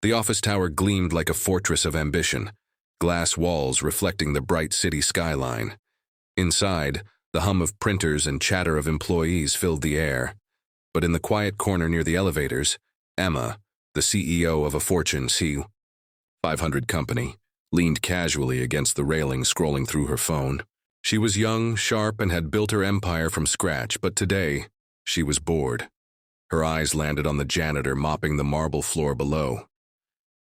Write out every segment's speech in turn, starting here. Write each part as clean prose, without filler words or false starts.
The office tower gleamed like a fortress of ambition, glass walls reflecting the bright city skyline. Inside, the hum of printers and chatter of employees filled the air. But in the quiet corner near the elevators, Emma, the CEO of a Fortune 500 company, leaned casually against the railing, scrolling through her phone. She was young, sharp, and had built her empire from scratch, but today, she was bored. Her eyes landed on the janitor mopping the marble floor below.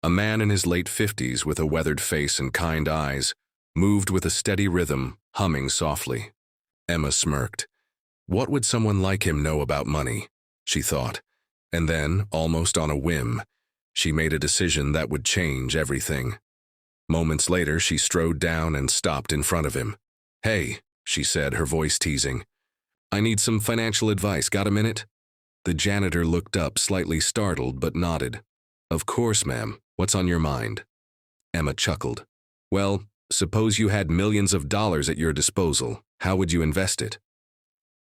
A man in his late 50s with a weathered face and kind eyes moved with a steady rhythm, humming softly. Emma smirked. What would someone like him know about money? She thought. And then, almost on a whim, she made a decision that would change everything. Moments later, she strode down and stopped in front of him. "Hey," she said, her voice teasing. "I need some financial advice. Got a minute?" The janitor looked up, slightly startled, but nodded. "Of course, ma'am. What's on your mind?" Emma chuckled. "Well, suppose you had millions of dollars at your disposal. How would you invest it?"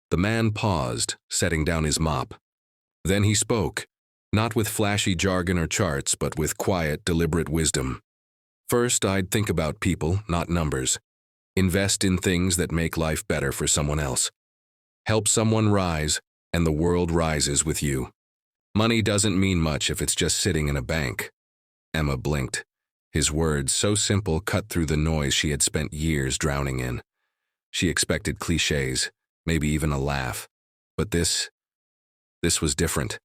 The man paused, setting down his mop. Then he spoke, not with flashy jargon or charts, but with quiet, deliberate wisdom. "First, I'd think about people, not numbers. Invest in things that make life better for someone else. Help someone rise, and the world rises with you. Money doesn't mean much if it's just sitting in a bank." Emma blinked. His words, so simple, cut through the noise she had spent years drowning in. She expected cliches, maybe even a laugh. But this was different.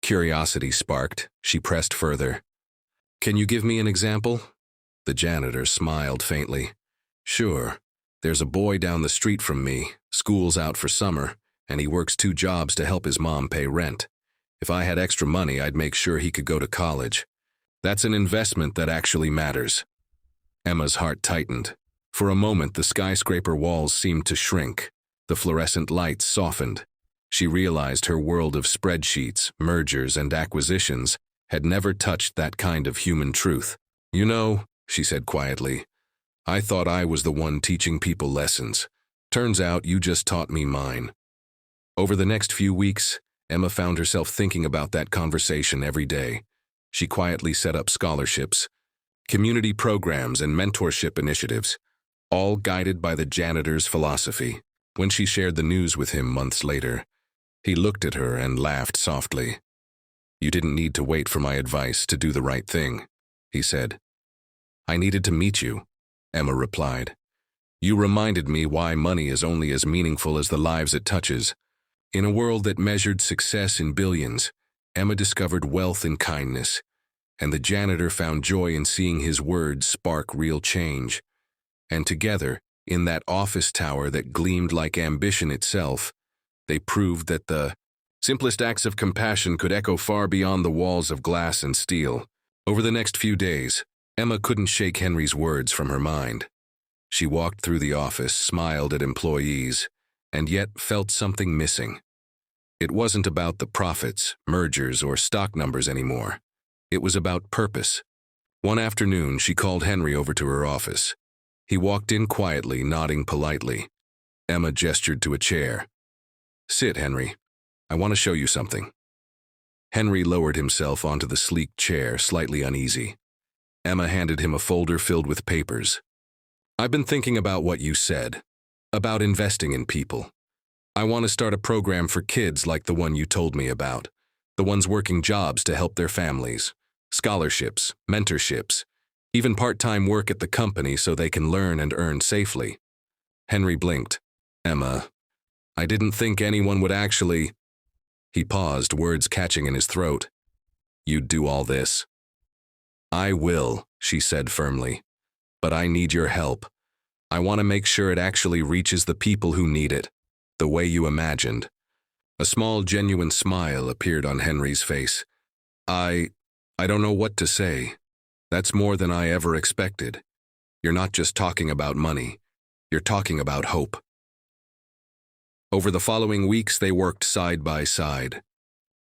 Curiosity sparked. She pressed further. "Can you give me an example?" The janitor smiled faintly. "Sure. There's a boy down the street from me. School's out for summer, and he works 2 jobs to help his mom pay rent. If I had extra money, I'd make sure he could go to college. That's an investment that actually matters." Emma's heart tightened. For a moment, the skyscraper walls seemed to shrink. The fluorescent lights softened. She realized her world of spreadsheets, mergers, and acquisitions had never touched that kind of human truth. "You know," she said quietly, "I thought I was the one teaching people lessons. Turns out you just taught me mine." Over the next few weeks, Emma found herself thinking about that conversation every day. She quietly set up scholarships, community programs, and mentorship initiatives, all guided by the janitor's philosophy. When she shared the news with him months later, he looked at her and laughed softly. "You didn't need to wait for my advice to do the right thing," he said. "I needed to meet you," Emma replied. "You reminded me why money is only as meaningful as the lives it touches." In a world that measured success in billions, Emma discovered wealth in kindness, and the janitor found joy in seeing his words spark real change. And together, in that office tower that gleamed like ambition itself, they proved that the simplest acts of compassion could echo far beyond the walls of glass and steel. Over the next few days, Emma couldn't shake Henry's words from her mind. She walked through the office, smiled at employees, and yet felt something missing. It wasn't about the profits, mergers, or stock numbers anymore. It was about purpose. One afternoon, she called Henry over to her office. He walked in quietly, nodding politely. Emma gestured to a chair. "Sit, Henry. I want to show you something." Henry lowered himself onto the sleek chair, slightly uneasy. Emma handed him a folder filled with papers. "I've been thinking about what you said, about investing in people. I want to start a program for kids like the one you told me about, the ones working jobs to help their families, scholarships, mentorships, even part-time work at the company so they can learn and earn safely." Henry blinked. "Emma, I didn't think anyone would actually—" He paused, words catching in his throat. "You'd do all this?" "I will," she said firmly. "But I need your help. I want to make sure it actually reaches the people who need it, the way you imagined." A small, genuine smile appeared on Henry's face. I don't know what to say. That's more than I ever expected. You're not just talking about money. You're talking about hope." Over the following weeks, they worked side by side.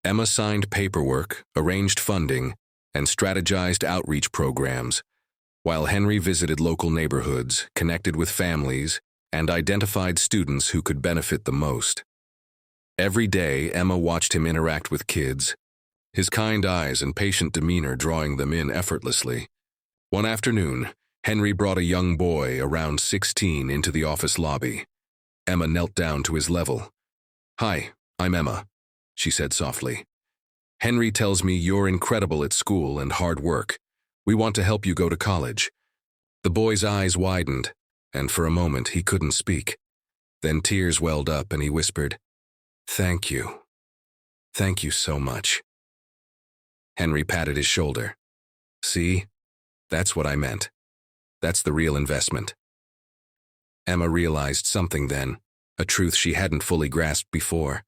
Emma signed paperwork, arranged funding, and strategized outreach programs, while Henry visited local neighborhoods, connected with families, and identified students who could benefit the most. Every day, Emma watched him interact with kids, his kind eyes and patient demeanor drawing them in effortlessly. One afternoon, Henry brought a young boy around 16 into the office lobby. Emma knelt down to his level. "Hi, I'm Emma," she said softly. "Henry tells me you're incredible at school and hard work. We want to help you go to college." The boy's eyes widened, and for a moment he couldn't speak. Then tears welled up and he whispered, "Thank you. Thank you so much." Henry patted his shoulder. "See? That's what I meant. That's the real investment." Emma realized something then, a truth she hadn't fully grasped before.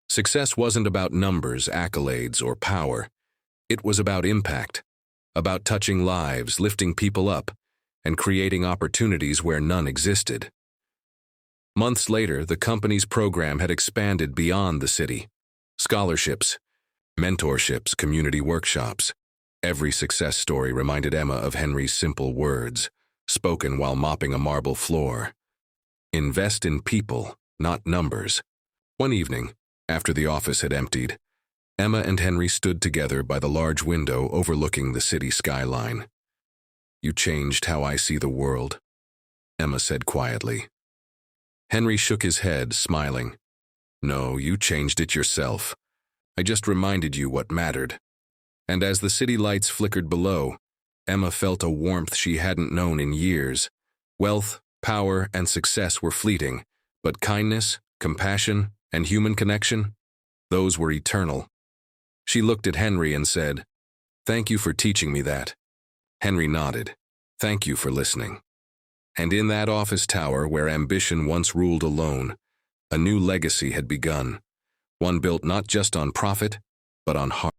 Success wasn't about numbers, accolades, or power. It was about impact, about touching lives, lifting people up, and creating opportunities where none existed. Months later, the company's program had expanded beyond the city. Scholarships, mentorships, community workshops. Every success story reminded Emma of Henry's simple words, spoken while mopping a marble floor. Invest in people, not numbers. One evening, after the office had emptied, Emma and Henry stood together by the large window overlooking the city skyline. "You changed how I see the world," Emma said quietly. Henry shook his head, smiling. "No, you changed it yourself. I just reminded you what mattered." And as the city lights flickered below, Emma felt a warmth she hadn't known in years. Wealth, power, and success were fleeting, but kindness, compassion, and human connection, those were eternal. She looked at Henry and said, "Thank you for teaching me that." Henry nodded. "Thank you for listening." And in that office tower where ambition once ruled alone, a new legacy had begun, one built not just on profit, but on heart.